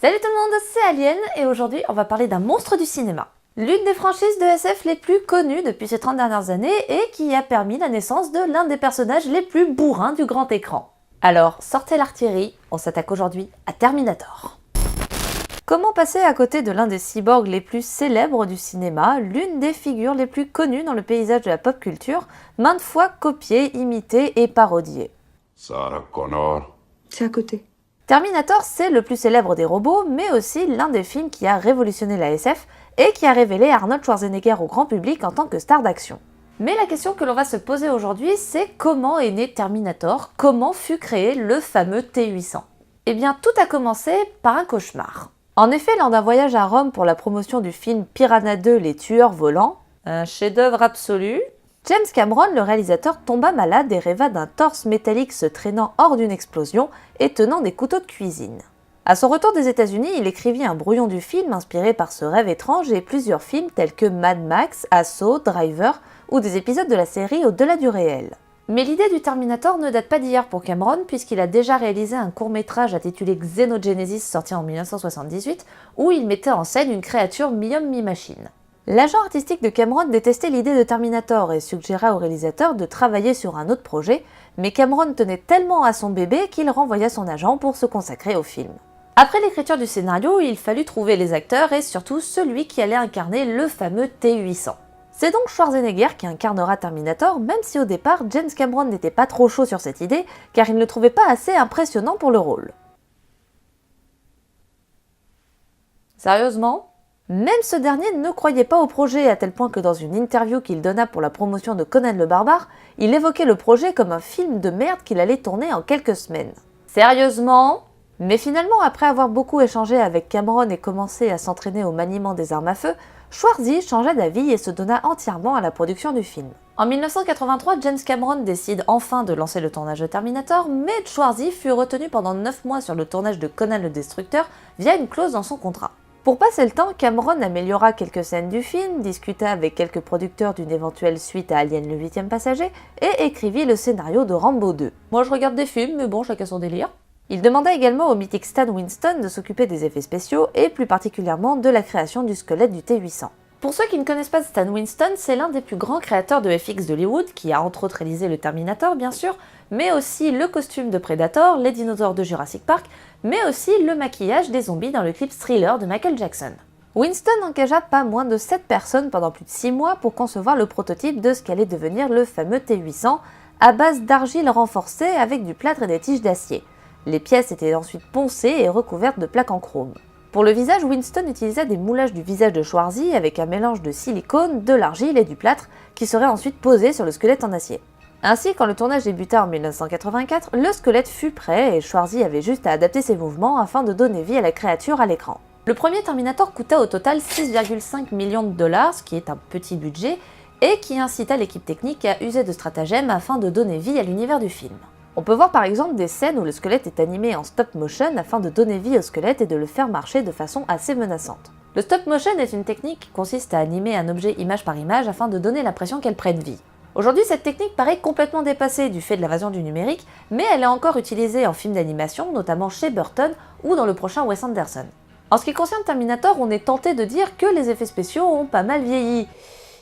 Salut tout le monde, c'est Alien et aujourd'hui on va parler d'un monstre du cinéma. L'une des franchises de SF les plus connues depuis ces 30 dernières années et qui a permis la naissance de l'un des personnages les plus bourrins du grand écran. Alors sortez l'artillerie, on s'attaque aujourd'hui à Terminator. Comment passer à côté de l'un des cyborgs les plus célèbres du cinéma, l'une des figures les plus connues dans le paysage de la pop culture, maintes fois copiée, imitée et parodiée. Sarah Connor. C'est à côté. Terminator, c'est le plus célèbre des robots, mais aussi l'un des films qui a révolutionné la SF et qui a révélé Arnold Schwarzenegger au grand public en tant que star d'action. Mais la question que l'on va se poser aujourd'hui, c'est comment est né Terminator, comment fut créé le fameux T-800. Eh bien, tout a commencé par un cauchemar. En effet, lors d'un voyage à Rome pour la promotion du film Piranha 2, les tueurs volants, un chef-d'œuvre absolu, James Cameron, le réalisateur, tomba malade et rêva d'un torse métallique se traînant hors d'une explosion et tenant des couteaux de cuisine. À son retour des États-Unis, il écrivit un brouillon du film inspiré par ce rêve étrange et plusieurs films tels que Mad Max, Assaut, Driver ou des épisodes de la série Au-delà du réel. Mais l'idée du Terminator ne date pas d'hier pour Cameron puisqu'il a déjà réalisé un court-métrage intitulé Xenogenesis sorti en 1978 où il mettait en scène une créature mi-homme mi-machine. L'agent artistique de Cameron détestait l'idée de Terminator et suggéra au réalisateur de travailler sur un autre projet, mais Cameron tenait tellement à son bébé qu'il renvoya son agent pour se consacrer au film. Après l'écriture du scénario, il fallut trouver les acteurs et surtout celui qui allait incarner le fameux T-800. C'est donc Schwarzenegger qui incarnera Terminator, même si au départ, James Cameron n'était pas trop chaud sur cette idée, car il ne le trouvait pas assez impressionnant pour le rôle. Sérieusement ? Même ce dernier ne croyait pas au projet, à tel point que dans une interview qu'il donna pour la promotion de Conan le Barbare, il évoquait le projet comme un film de merde qu'il allait tourner en quelques semaines. Sérieusement ? Mais finalement, après avoir beaucoup échangé avec Cameron et commencé à s'entraîner au maniement des armes à feu, Schwarzy changea d'avis et se donna entièrement à la production du film. En 1983, James Cameron décide enfin de lancer le tournage de Terminator, mais Schwarzy fut retenu pendant 9 mois sur le tournage de Conan le Destructeur via une clause dans son contrat. Pour passer le temps, Cameron améliora quelques scènes du film, discuta avec quelques producteurs d'une éventuelle suite à Alien le 8e passager et écrivit le scénario de Rambo 2. Moi je regarde des films, mais bon, chacun son délire. Il demanda également au mythique Stan Winston de s'occuper des effets spéciaux et plus particulièrement de la création du squelette du T-800. Pour ceux qui ne connaissent pas Stan Winston, c'est l'un des plus grands créateurs de FX d'Hollywood, qui a entre autres réalisé le Terminator bien sûr, mais aussi le costume de Predator, les dinosaures de Jurassic Park, mais aussi le maquillage des zombies dans le clip Thriller de Michael Jackson. Winston engagea pas moins de 7 personnes pendant plus de 6 mois pour concevoir le prototype de ce qu'allait devenir le fameux T-800, à base d'argile renforcée avec du plâtre et des tiges d'acier. Les pièces étaient ensuite poncées et recouvertes de plaques en chrome. Pour le visage, Winston utilisa des moulages du visage de Schwarzy avec un mélange de silicone, de l'argile et du plâtre qui serait ensuite posé sur le squelette en acier. Ainsi, quand le tournage débuta en 1984, le squelette fut prêt et Schwarzy avait juste à adapter ses mouvements afin de donner vie à la créature à l'écran. Le premier Terminator coûta au total 6,5 millions de dollars, ce qui est un petit budget, et qui incita l'équipe technique à user de stratagèmes afin de donner vie à l'univers du film. On peut voir par exemple des scènes où le squelette est animé en stop motion afin de donner vie au squelette et de le faire marcher de façon assez menaçante. Le stop motion est une technique qui consiste à animer un objet image par image afin de donner l'impression qu'elle prenne vie. Aujourd'hui, cette technique paraît complètement dépassée du fait de l'invasion du numérique, mais elle est encore utilisée en film d'animation, notamment chez Burton ou dans le prochain Wes Anderson. En ce qui concerne Terminator, on est tenté de dire que les effets spéciaux ont pas mal vieilli.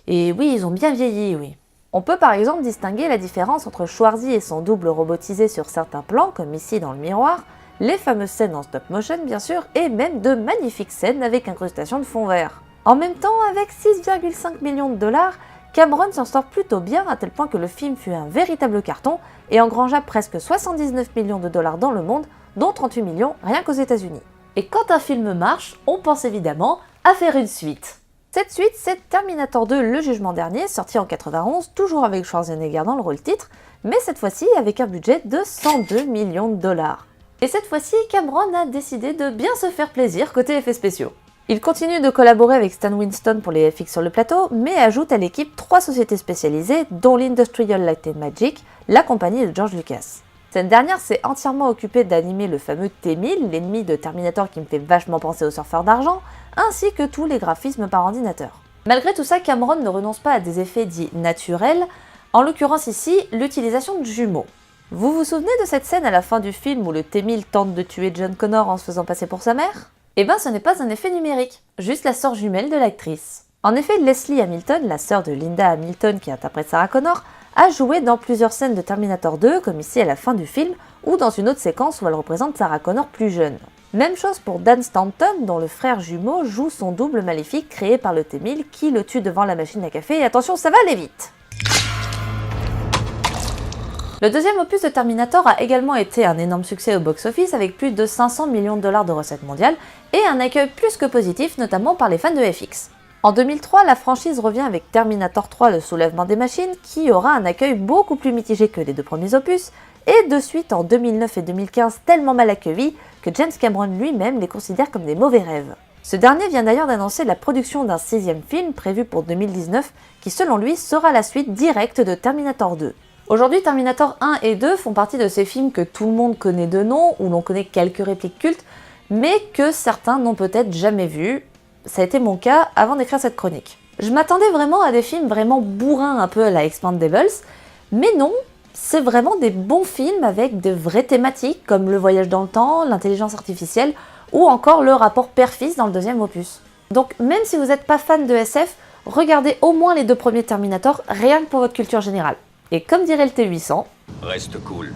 Et oui, ils ont bien vieilli, oui. On peut par exemple distinguer la différence entre Schwarzy et son double robotisé sur certains plans, comme ici dans le miroir, les fameuses scènes en stop motion bien sûr, et même de magnifiques scènes avec incrustation de fond vert. En même temps, avec 6,5 millions de dollars, Cameron s'en sort plutôt bien à tel point que le film fut un véritable carton et engrangea presque 79 millions de dollars dans le monde, dont 38 millions rien qu'aux États-Unis. Et quand un film marche, on pense évidemment à faire une suite. Cette suite, c'est Terminator 2, le jugement dernier, sorti en 91, toujours avec Schwarzenegger dans le rôle titre, mais cette fois-ci avec un budget de 102 millions de dollars. Et cette fois-ci, Cameron a décidé de bien se faire plaisir côté effets spéciaux. Il continue de collaborer avec Stan Winston pour les FX sur le plateau, mais ajoute à l'équipe 3 sociétés spécialisées, dont l'Industrial Light and Magic, la compagnie de George Lucas. Cette dernière s'est entièrement occupée d'animer le fameux T-1000, l'ennemi de Terminator qui me fait vachement penser au surfeur d'argent, ainsi que tous les graphismes par ordinateur. Malgré tout ça, Cameron ne renonce pas à des effets dits naturels, en l'occurrence ici, l'utilisation de jumeaux. Vous vous souvenez de cette scène à la fin du film où le T-1000 tente de tuer John Connor en se faisant passer pour sa mère ? Eh ben ce n'est pas un effet numérique, juste la sœur jumelle de l'actrice. En effet, Leslie Hamilton, la sœur de Linda Hamilton qui interprète Sarah Connor, a joué dans plusieurs scènes de Terminator 2, comme ici à la fin du film, ou dans une autre séquence où elle représente Sarah Connor plus jeune. Même chose pour Dan Stanton, dont le frère jumeau joue son double maléfique créé par le T-1000 qui le tue devant la machine à café, et attention, ça va aller vite! Le deuxième opus de Terminator a également été un énorme succès au box-office avec plus de 500 millions de dollars de recettes mondiales et un accueil plus que positif, notamment par les fans de FX. En 2003, la franchise revient avec Terminator 3, le soulèvement des machines, qui aura un accueil beaucoup plus mitigé que les deux premiers opus, et de suite en 2009 et 2015 tellement mal accueillis que James Cameron lui-même les considère comme des mauvais rêves. Ce dernier vient d'ailleurs d'annoncer la production d'un 6e film prévu pour 2019, qui selon lui sera la suite directe de Terminator 2. Aujourd'hui, Terminator 1 et 2 font partie de ces films que tout le monde connaît de nom, où l'on connaît quelques répliques cultes, mais que certains n'ont peut-être jamais vus. Ça a été mon cas avant d'écrire cette chronique. Je m'attendais vraiment à des films vraiment bourrins un peu à la Expendables, mais non, c'est vraiment des bons films avec de vraies thématiques comme le voyage dans le temps, l'intelligence artificielle ou encore le rapport père-fils dans le deuxième opus. Donc même si vous n'êtes pas fan de SF, regardez au moins les deux premiers Terminator rien que pour votre culture générale. Et comme dirait le T800, reste cool,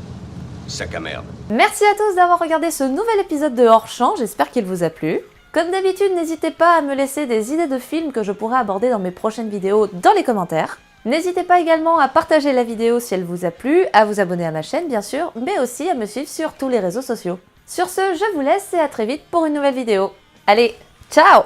sac à merde. Merci à tous d'avoir regardé ce nouvel épisode de Hors Champ, j'espère qu'il vous a plu. Comme d'habitude, n'hésitez pas à me laisser des idées de films que je pourrais aborder dans mes prochaines vidéos dans les commentaires. N'hésitez pas également à partager la vidéo si elle vous a plu, à vous abonner à ma chaîne bien sûr, mais aussi à me suivre sur tous les réseaux sociaux. Sur ce, je vous laisse et à très vite pour une nouvelle vidéo. Allez, ciao!